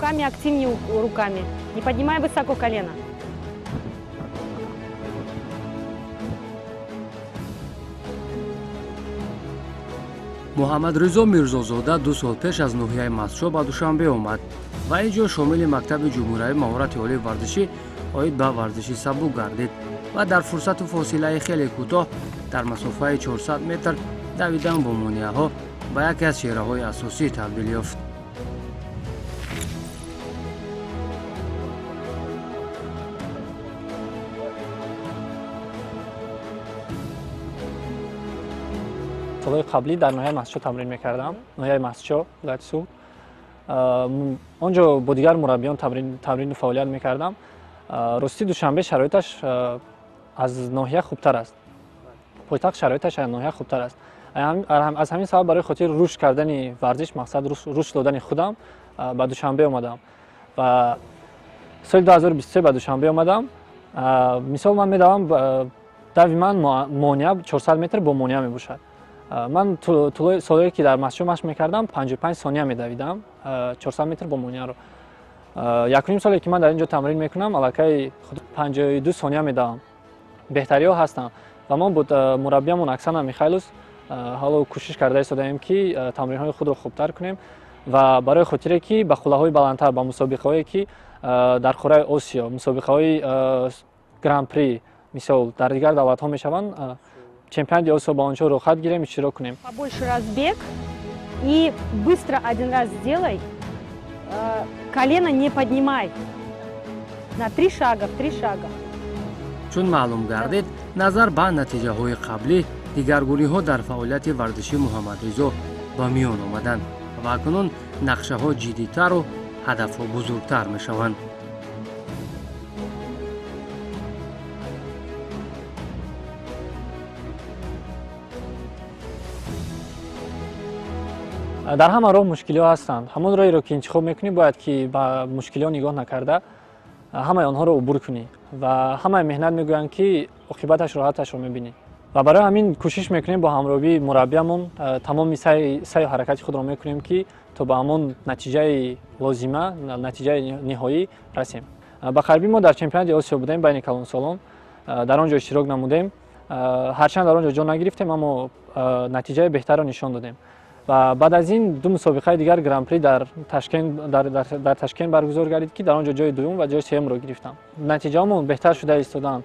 руками, активнее руками. Не поднимай высоко колено. муҳаммадризо мирзозода 2 сол пеш аз ноҳияи мастшо ба Душанбе омад ва ин ҷо шомили мактаби ҷумҳуриявии маҳорати олии варзишӣ оид ба варзиши сабук гардид ва дар фурсату фосилаи хеле кӯтоҳ дар масофаи 400 метр давидан бо монеаҳо ба яке аз чеҳраҳои асосӣ табдил ёфт. солҳои қаблӣ дар ноҳияи мастшо тамрин мекардам. ноҳияи мастшо латсу он ҷо бо дигар мураббиён тамрину фаъолият мекардам. рости Душанбе шароиташ аз ноҳия хубтар аст. пойтахт шароиташ аз ноҳия хубтар аст. аз ҳамин сабаб барои хотири рушд кардани варзиш, мақсад рушд додани худам ба Душанбе омадам ва соли 2023 ба Душанбе омадам. мисол ман медавам дави ман монеа 400 метр бо монеа мебошад. ман тӯлои солҳое ки дар мастшо машқ мекардам 55 сония медавидам 400 метр бо монеаро. якуним соле ки ман дар ин ҷо тамрин мекунам, аллакай 52 сония медавам. беҳтариҳо ҳастанд ва мо бо мураббиямон Оксана Михайлус ҳало кӯшиш карда истодаем ки тамринҳои худро хубтар кунем ва барои хотире ки ба хулаҳои баландтар, ба мусобиқаҳое ки дар қораи Осиё, мусобиқаҳои гран-при мисол дар дигар давлатҳо мешаванд, чемпионати Осиё ба ончо рохат гирем, иштирок кунем. Побольше разбег и быстро один раз сделай. Колено не поднимай. На 3 шага, в 3 шага. чун маълум гардид, назар ба натиҷаҳои қаблӣ, дигаргуниҳо дар фаъолияти варзиши Муҳаммадризо ба миён омаданд ва акнун нақшаҳо ҷиддитару ҳадафҳо бузургтар мешаванд. дар ҳама роҳ мушкилиҳо ҳастанд. ҳамон роҳеро ки интихоб мекунӣ, бояд ки ба мушкилиҳо нигоҳ накарда ҳамаи онҳоро убур кунӣ ва ҳамаи меҳнат мегӯянд ки оқибаташ роҳаташро мебинӣ. ва барои ҳамин кӯшиш мекунем бо ҳамроҳии мураббиямон тамоми сайю ҳаракати худро мекунем ки то ба ҳамон натиҷаи лозима, натиҷаи ниҳоӣ расем. ба қарибӣ мо дар чемпионати Осиё будем байни калонсолон, дар он ҷо иштирок намудем. ҳарчанд дар он ҷо ҷо нагирифтем, аммо натиҷаи беҳтарро нишон додем. ва баъд аз ин ду мусобиқаи дигар гран-при дар Ташкент баргузор гардид ки дар он ҷо ҷои дуюм ва ҷои сеюмро гирифтам. натиҷаҳомон беҳтар шуда истодаанд.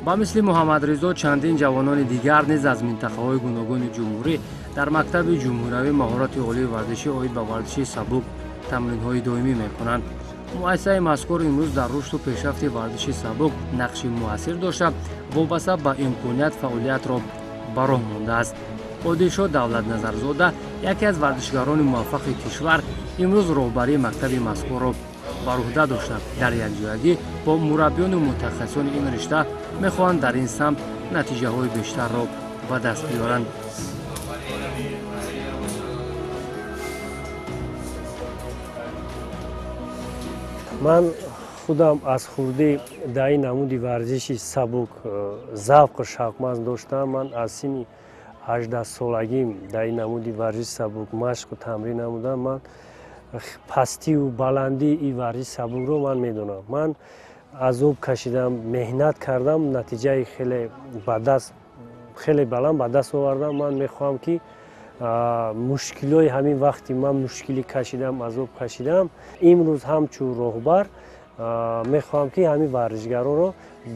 ба мисли Муҳаммадризо чандин ҷавонони дигар низ аз минтақаҳои гуногуни ҷумҳурӣ дар мактаби ҷумҳуриявии маҳорати олии варзишӣ оид ба варзиши сабук тамринҳои доимӣ мекунанд. муассисаи мазкур имрӯз дар рушду пешрафти варзиши сабук нақши муассир дошта, вобаста ба имконият фаъолиятро ба роҳ мондааст. одилшо Давлатназарзода, яке аз варзишгарони муваффақи кишвар, имрӯз роҳбарии мактаби мазкурро ба ӯҳда дошта, дар якҷоягӣ бо мураббиёну мутахассисони ин ришта мехоҳанд дар ин самт натиҷаҳои бештарро ба даст биёранд. ман худам аз хурдӣ дар ин намуди варзиши сабук завқу шавқманд доштам. ман аз синни 18 солагим дар ин намуди варзиши сабук машқу тамрин намудам. ман пастию баландии ин варзиши сабукро ман медонам. ман азоб кашидам, меҳнат кардам, натиҷаи хеле баланд ба даст овардам. ман мехоҳам ки мушкилои ҳамин вақти ман мушкилӣ кашидам, азоб кашидам, имрӯз ҳамчун роҳбар мехоҳам ки ҳамин варзишгаронро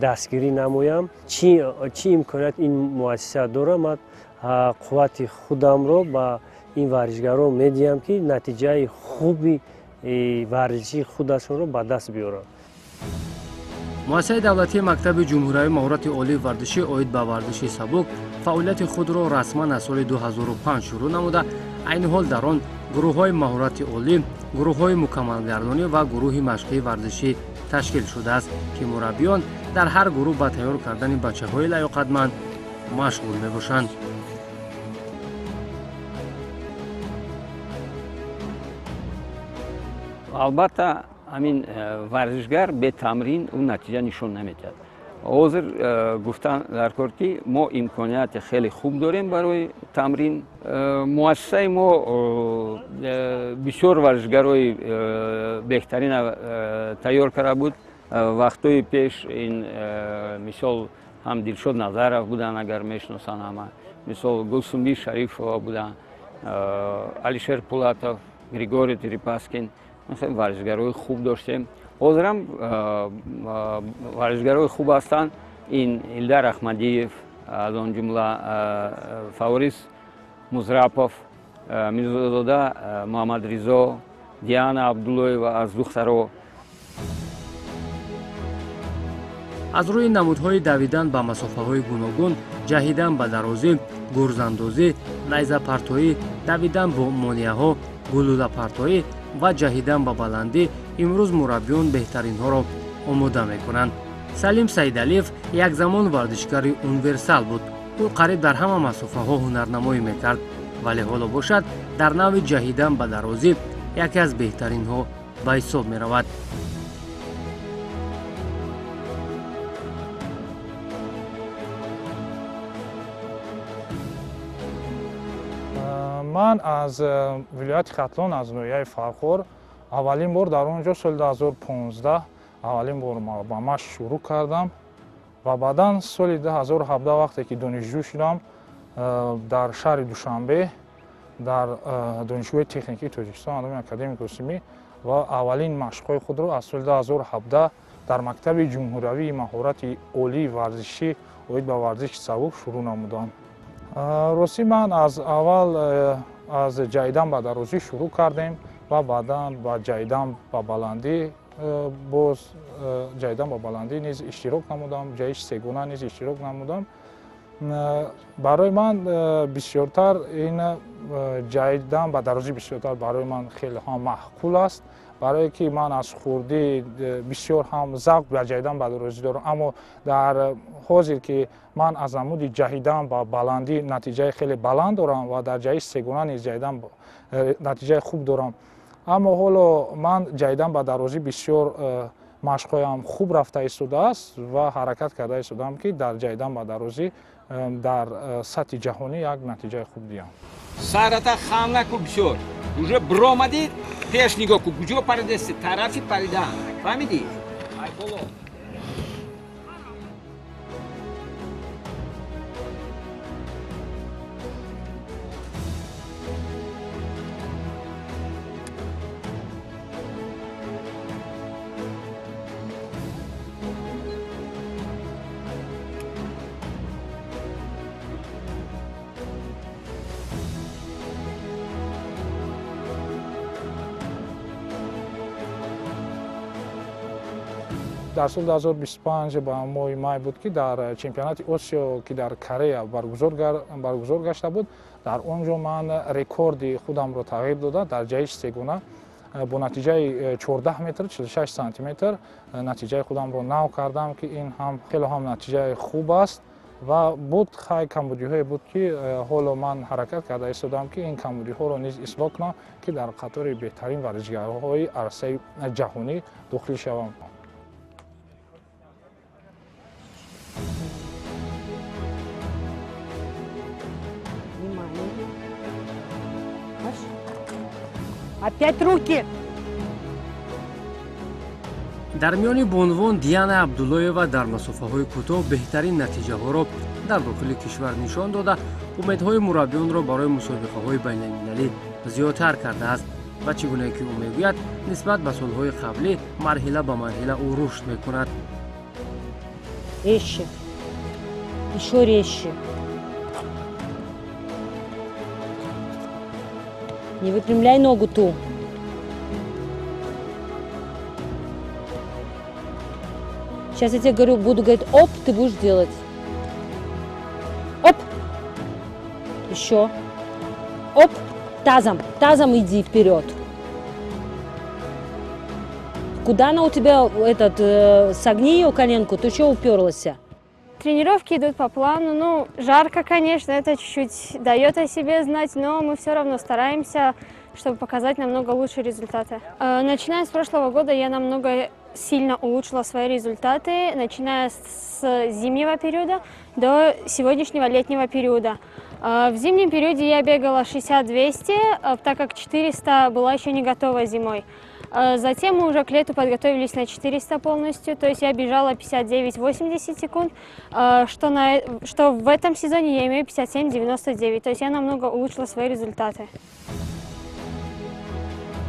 дастгирӣ намоям. чӣ имконият ин муассиса дорад, ман қуввати худамро ба ин варзишгарон медиҳам ки натиҷаи хуби варзиши худашонро ба даст биёранд. муассисаи давлатии мактаби ҷумҳуриявии маҳорати олии варзишӣ оид ба варзиши сабук фаъолияти худро расман аз соли 2005 шурӯъ намуда, айни ҳол дар он гурӯҳҳои маҳорати олӣ, гурӯҳҳои мукаммалгардонӣ ва гурӯҳи машқии варзишӣ ташкил шудааст ки мураббиён дар ҳар гурӯҳ ба тайёр кардани бачаҳои лаёқатманд машғул мебошанд. албатта ҳамин варзишгар бе тамрин ӯ натиҷа нишон намедиҳад. ҳозир гуфтан даркор ки мо имконияти хеле хуб дорем барои тамрин. муассисаи мо бисёр варзишгарои беҳтарина тайёр карда буд. вақтҳои пеш ин мисол ҳам Дилшод Назаров буданд, агар мешиносанд ҳама, мисол Гулсумби Шарифова буданд, Алишер Пулатов, Григорий Терепаскин, варзишгарои хуб доштем. ҳозирам варзишгарои хуб ҳастанд. ин Илдар Ахмадиев, аз он ҷумла Фаворис Музрапов, Мирзодода Муҳаммадризо, Диана Абдуллоева аз духтаро. аз рӯи намудҳои давидан ба масофаҳои гуногун, ҷаҳидан ба дарозӣ, гурзандозӣ, найзапартоӣ, давидан бо монеаҳо, гулӯлапартоӣ ва ҷаҳидан ба баландӣ имрӯз мураббиён беҳтаринҳоро омода мекунанд. Салим Саидалиев як замон варзишгари универсал буд. ӯ қариб дар ҳама масофаҳо ҳунарнамоӣ мекард, вале ҳоло бошад дар нави ҷаҳидан ба дарозӣ яке аз беҳтаринҳо ба ҳисоб меравад. ман аз вилояти Хатлон, аз ноҳияи Фархор аввалин бор дар он ҷо соли 2015 аввалин бор ба машқ шурӯъ кардам ва баъдан соли 2017 вақте ки донишҷӯ шудам дар шаҳри Душанбе дар донишгоҳи техникии Тоҷикистон Андоми академик Осимӣ ва аввалин машқҳои худро аз соли 2017 дар мактаби ҷумҳуравии маҳорати олии варзишӣ оид ба варзиши сабук шурӯъ намудам. ростӣ ман аз аввал аз ҷаҳидан ба дарозӣ шурӯъ кардем ва баъдан ба ҷаҳидан ба баландӣ боз ҷаҳидан ба баландӣ низ иштирок намудам, ҷаҳиши сегона низ иштирок намудам. барои ман бисёртар ин ҷаҳидан ба дарозӣ бисёртар барои ман хеле ҳам маъқул аст, барое ки ман аз хурдӣ бисёр ҳам завқ ба ҷаҳидан ба дарозӣ дорам, аммо дар ҳозир ки ман аз намуди ҷаҳидан ба баландӣ натиҷаи хеле баланд дорам ва дар ҷаҳиши сегона низ ҷаҳидан натиҷаи хуб дорам, аммо ҳоло ман ҷаҳидан ба дарозӣ бисёр машқҳоям хуб рафта истодааст ва ҳаракат карда истодам ки дар ҷаҳидан ба дарозӣ дар сатҳи ҷаҳонӣ як натиҷаи хуб диҳам. Сарата хам наку бисёр. Уже бромадид, пеш нигоҳ ку, куҷо паридасти, тарафи паридан. Фаҳмидӣ? Ай боло. дар соли 2025 ба моҳи май буд ки дар чемпионати Осиё ки дар Корея баргузор гашта буд, дар он ҷо ман рекорди худамро тағйир дода дар ҷаҳиши сегона бо натиҷаи 14 метр 46 сантиметр натиҷаи худамро нав кардам ки ин ҳам хеле ҳам натиҷаи хуб аст ва буд хай камбудиҳое буд ки ҳоло ман ҳаракат карда истодам ки ин камбудиҳоро низ ислоҳ кунам ки дар қатори беҳтарин варзишгарҳои арсаи ҷаҳонӣ дохил шавам. Опять руки! дар миёни бонувон Диана Абдуллоева дар масофаҳои кӯтоҳ беҳтарин натиҷаҳоро дар дохили кишвар нишон дода, умедҳои мураббиёнро барои мусобиқаҳои байналмилалӣ зиёдтар кардааст ва чӣ гуне ки ӯ мегӯяд, нисбат ба солҳои қаблӣ марҳила ба марҳила ӯ рушд мекунад. Резче. Еще резче. Не выпрямляй ногу ту. Сейчас я тебе говорю, буду говорить оп, ты будешь делать. Оп. Еще. Оп. Тазом. Тазом иди вперед. Куда она у тебя, согни ее коленку, ты что уперлась? Тренировки идут по плану. Ну, жарко, конечно, это чуть-чуть дает о себе знать, но мы все равно стараемся, чтобы показать намного лучшие результаты. Начиная с прошлого года я намного сильно улучшила свои результаты, начиная с зимнего периода до сегодняшнего летнего периода. В зимнем периоде я бегала 60-200, так как 400 была еще не готова зимой. Затем мы уже к лету подготовились на 400 полностью, то есть я бежала 59-80 секунд, что в этом сезоне я имею 57-99, то есть я намного улучшила свои результаты.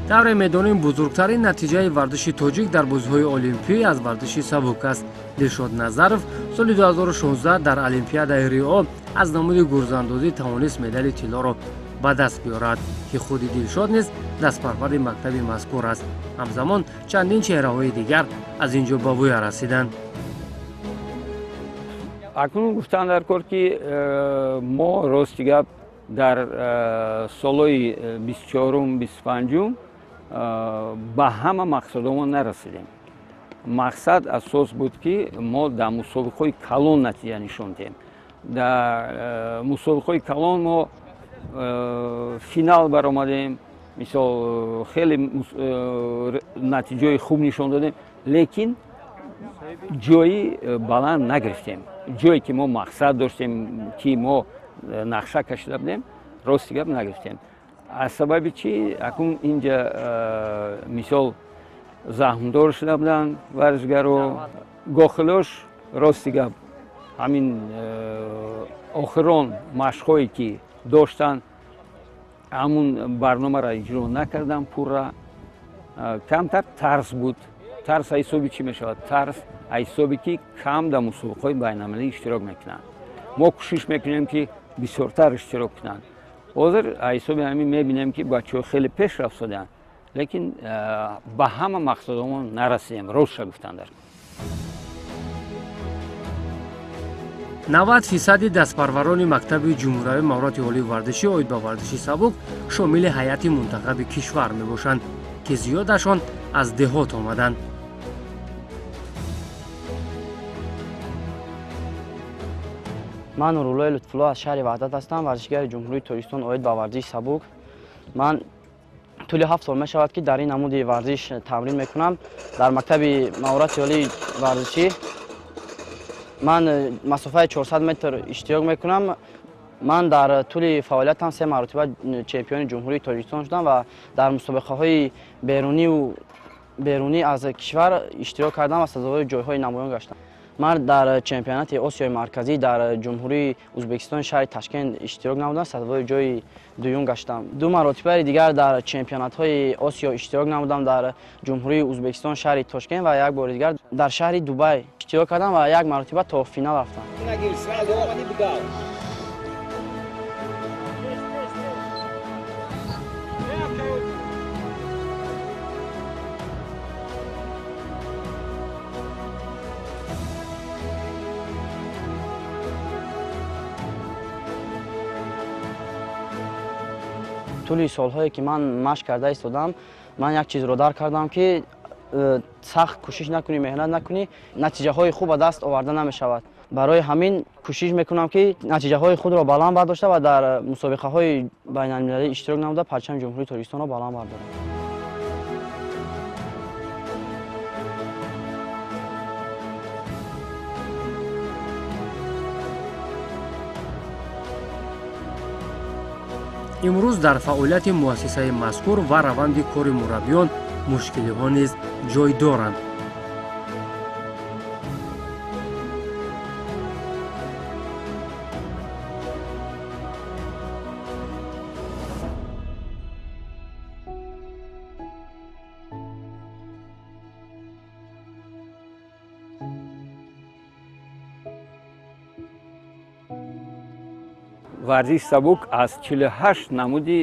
тавре медоним бузургтарин натиҷаи варзиши тоҷик дар бозиҳои олимпӣ аз варзиши сабук аст. Дилшод Назаров соли 2016 дар Олимпиадаи Рио аз намуди гурзандозӣ тавонист медали тиллоро ба даст биёрад, ки худи Дилшод низ дастпарвари мактаби мазкур аст. ҳамзамон чандин чеҳраҳои дигар аз ин ҷо ба вуя расиданд. акнун гуфтан дар кор ки мо рости гап дар солҳои 24-25 ба ҳама мақсадҳомон нарасидем. мақсад асос буд ки мо дар мусобиқаҳои калон натиҷа нишон диҳем. дар мусобиқаҳои калон мо финал баромадем, мисол хеле натиҷаҳои хуб нишон додем, лекин ҷои баланд нагирифтем. ҷое ки мо мақсад доштем, ки мо нақша кашида будем, рости гап нагирифтем. аз сабаби чӣ акнун инҷа мисол заҳмдор шуда буданд варзишгаро, гохилош рости гап ҳамин охирон машқҳое ки доштанд ҳамун барномаро иҷро накардам пурра. камтар тарс буд. тарс ҳисоби чӣ мешавад? тарс ҳисоби ки кам дар мусобиқаҳои байналмилалӣ иштирок мекунанд. мо кӯшиш мекунем ки бисёртар иштирок кунанд. ҳозир ҳисоби ҳамин мебинем ки бачаҳо хеле пешрафт шуданд, лекин ба ҳама мақсадҳомон нарасидем. ростша гуфтан дар 90% дастпарварони мактаби ҷумҳуриявии маҳороти олии варзишӣ оид ба варзиши сабук шомили ҳайати мунтахаби кишвар мебошанд, ки зиёдашон аз деҳот омаданд. ман нуруллои лутфулло аз шаҳри ваҳдат ҳастам, варзишгари ҷумҳурии Тоҷикистон оид ба варзиши сабук. ман тӯли 7 сол мешавад ки дар ин намуди варзиш тамрин мекунам. дар мактаби маҳорати олии варзишӣ ман масофаи 400 метр иштирок мекунам. ман дар тӯли фаъолиятам 3 маротиба чемпиони ҷумҳурии Тоҷикистон шудам ва дар мусобиқаҳои берунӣ аз кишвар иштирок кардам ва сазовори ҷойҳои намоён гаштам. ман дар чемпионати Осиёи марказӣ дар ҷумҳурии Ӯзбекистони шаҳри Ташкент иштирок намудам, сазовори ҷои дуюм гаштам. 2 маротибаи дигар дар чемпионатҳои Осиё иштирок намудам дар ҷумҳурии Ӯзбекистон шаҳри Тошкент ва як бори дигар дар шаҳри Дубай иштирок кардам ва як маротиба то финал рафтам. тӯли солҳое ки ман машқ карда истодам, ман як чизро дарк кардам ки сахт кӯшиш накунӣ, меҳнат накунӣ, натиҷаҳои хуб ба даст оварда намешавад. барои ҳамин кӯшиш мекунам ки натиҷаҳои худро баланд бардошта ва дар мусобиқаҳои байналмилалӣ иштирок намуда парчами ҷумҳурии Тоҷикистонро баланд бардорам. имрӯз дар фаъолияти муассисаи мазкур ва раванди кори мураббиён мушкилиҳо низ ҷой доранд. варзиш сабук аз 48 намуди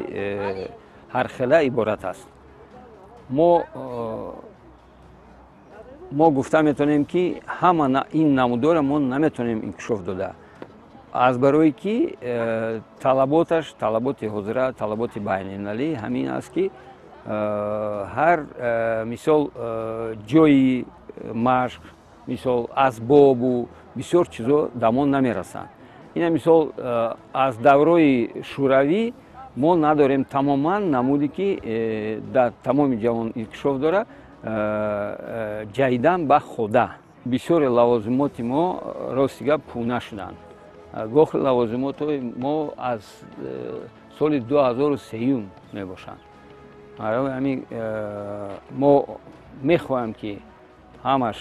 ҳархела иборат аст. мо гуфта метавонем ки ҳама ин намудора мо наметавонем инкишоф дода. аз барои ки талаботаш, талаботи ҳозира, талаботи байналмилалӣ ҳамин аст ки ҳар мисол ҷои машқ, мисол асбобу бисёр чизо дар мо намерасанд. ина мисол аз даврои шӯравӣ мо надорем тамоман намуде ки дар тамоми ҷаҳон инкишоф дора ҷайдан ба хода бисёре лавозимоти мо рости гап пурна шуданд. гохи лавозимоти мо аз соли 2003 мебошанд. мо мехоҳем ки ҳамаш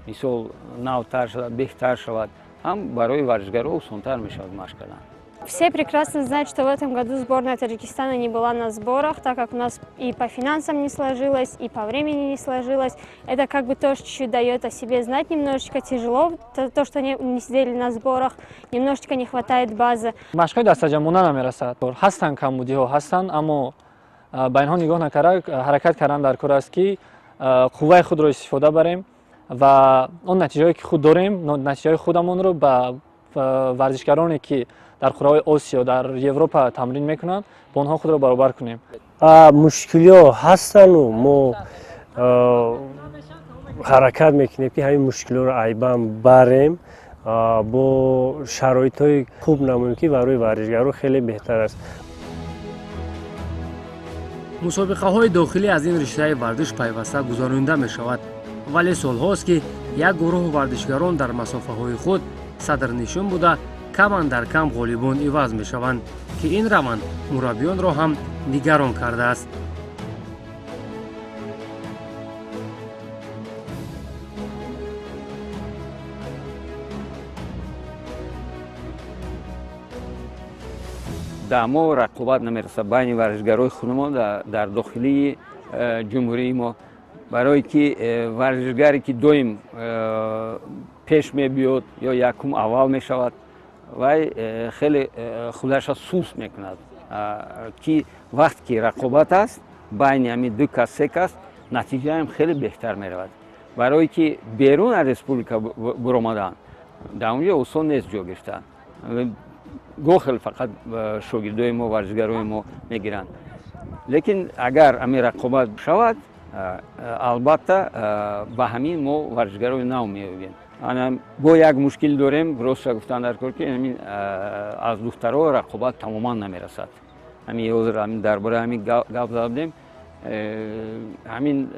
мисол навтар шавад, беҳтар шавад, ҳам барои варзишгаро осонтар мешавад машқ кардан. Все прекрасно знают, что в этом году сборная Таджикистана не была на сборах, так как у нас и по финансам не сложилось, и по времени не сложилось. Это как бы тоже чуть-чуть дает о себе знать, немножечко тяжело, то, что не сидели на сборах, немножечко не хватает базы. машқҳои дастаҷамона намерасад. ҳастанд камбудиҳо ҳастанд, аммо ба инҳо нигоҳ накарда ҳаракат кардан дар кор аст ки қувваи худро истифода барем ва он натиҷаҳое ки худ дорем, натиҷаҳои худамонро ба варзишгароне ки дар қураҳои Осиё, дар Европа тамрин мекунанд, бо онҳо худро баробар кунем. мушкилиҳо ҳастану мо ҳаракат мекунем ки ҳамин мушкилиҳоро айбан барем, бо шароитҳои хуб намоем ки барои варзишгаро хеле беҳтар аст. мусобиқаҳои дохилӣ аз ин риштаи варзиш пайваста гузаронида мешавад, вале солҳост ки як гурӯҳ варзишгарон дар масофаҳои худ садрнишин буда каман дар кам ғолибон иваз мешаванд, ки ин раванд мураббиёнро ҳам нигарон кардааст. даъмо рақобат намерасад байни варзишгарои худмон дар дохилии ҷумҳурии мо, барое ки варзишгаре ки доим пеш мебиёд ё якум аввал мешавад, вай хеле худаша суст мекунад, ки вақте ки рақобат аст байни ҳамин ду кас се кас, натиҷаам хеле беҳтар меравад. барое ки берун аз республика биромадан дар онҷо осон нест ҷо гирифтан. гохел фақат шогирдои мо, варзишгарои мо мегиранд. лекин агар ҳамин рақобат шавад, албатта ба ҳамин мо варзишгарои нав меёбем. бо як мушкил дорем, ростша гуфтан дар кор ки аз духтаро рақобат тамоман намерасад. ҳамин ҳозир дар бораи ҳамин гап задем. ҳамин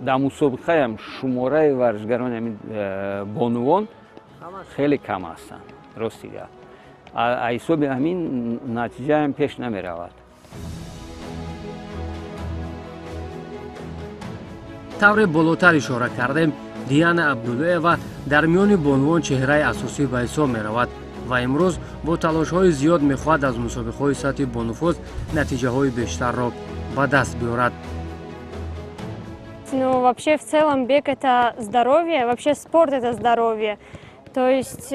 дар мусобиқаам шумораи варзишгарони ҳамин бонувон хеле кам ҳастанд, рости гап. аз ҳисоби ҳамин натиҷаам пеш намеравад. тавре болотар ишора кардем, Диана Абдуллоева дар миёни бонувон чеҳраи асосӣ ба ҳисоб меравад ва имрӯз бо талошҳои зиёд мехоҳад аз мусобиқаҳои сатҳи бонуфуз натиҷаҳои бештарро ба даст биёрад. Ну, вообще, в целом, бег – это здоровье, вообще спорт – это здоровье. То есть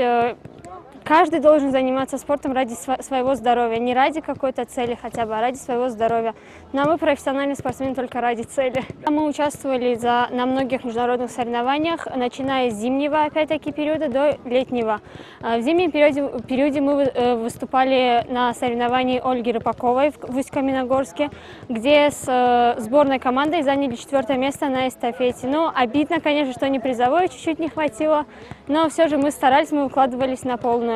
каждый должен заниматься спортом ради своего здоровья, не ради какой-то цели хотя бы, а ради своего здоровья. Но мы профессиональные спортсмены только ради цели. Мы участвовали на многих международных соревнованиях, начиная с зимнего, опять-таки, периода до летнего. В зимнем периоде мы выступали на соревновании Ольги Рыпаковой в Усть-Каменогорске, где с сборной командой заняли 4-е место на эстафете. Ну, обидно, конечно, что не призовое чуть-чуть не хватило, но все же мы старались, мы выкладывались на полную.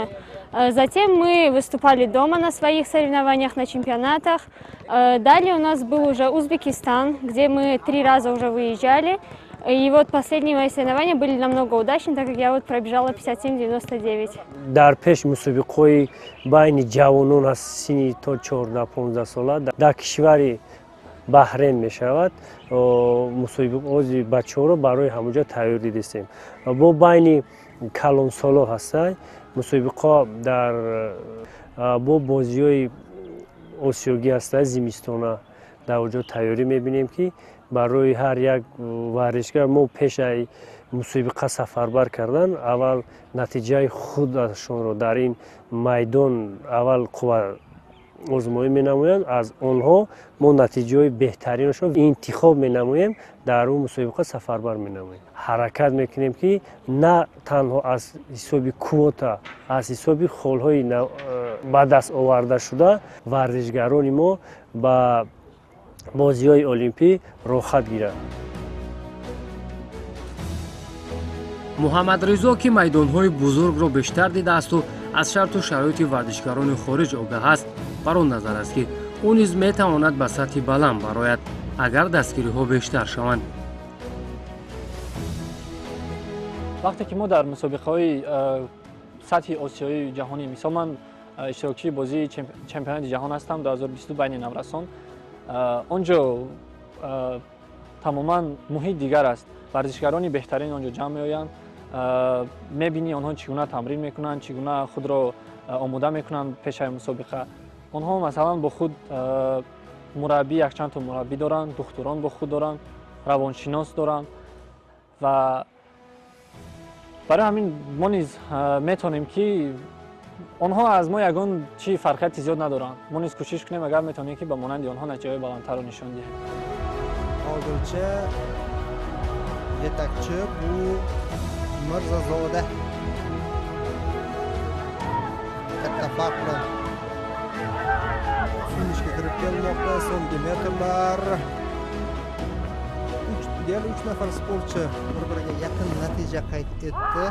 Затем мы выступали дома на своих соревнованиях, на чемпионатах. Далее у нас был уже Узбекистан, где мы 3 раза уже выезжали. И вот последние мои соревнования были намного удачнее, так как я вот пробежала 57-99. дар пеш мусобиқаҳои байни ҷавонон аз синни то 14-15 сола дар кишвари Баҳрейн мешавад. мусобиқаҳои бачаҳоро барои ҳамонҷо тайёр дидистем. бо байни калонсоло ҳастад мусобиқа дар бо бозиҳои осиёгӣ ҳастад зимистона дар онҷо тайёрӣ мебинем ки барои ҳар як варзишгар мо пеш аз мусобиқа сафарбар кардан аввал натиҷаи худашонро дар ин майдон аввал қувва озмоӣ менамоянд, аз онҳо мо натиҷаҳои беҳтаринашро интихоб менамоем, дар он мусобиқа сафарбар менамоем. ҳаракат мекунем ки на танҳо аз ҳисоби квота, аз ҳисоби холҳои ба даст овардашуда варзишгарони мо ба бозиҳои олимпӣ рохат гиранд. муҳаммадризо ки майдонҳои бузургро бештар дидаасту аз шарту шароити варзишгарони хориҷ огаҳ аст, бар он назар аст ки ӯ низ метавонад ба сатҳи баланд барояд, агар дастгириҳо бештар шаванд. вақте ки мо дар мусобиқаҳои сатҳи осиёи ҷаҳонӣ, мисол ман иштирокчии бозии чемпионати ҷаҳон ҳастам 2022 байни наврасон. онҷо тамоман муҳит дигар аст. варзишгарони беҳтарин онҷо ҷамъ меоянд, мебинӣ онҳо чӣ гуна тамрин мекунанд, чӣ гуна худро омода мекунанд пешаи мусобиқа. онҳо масалан бо худ мураббӣ, якчандто мураббӣ доранд, духтурон бо худ доранд, равоншинос доранд ва барои ҳамин мо низ метавонем ки онҳо аз мо ягон чӣ фарқияти зиёд надоранд. мо низ кӯшиш кунем агар метавонем ки ба монанди онҳо натиҷаҳои баландтарро нишон диҳем. Hozircha yetakchi bu Mirzazoda. Katta farq bilan finishga kirib kelmoqda. So'nggi metrlar. Deyarli 3 nafar sportchi bir-biriga yaqin natija qayd etdi.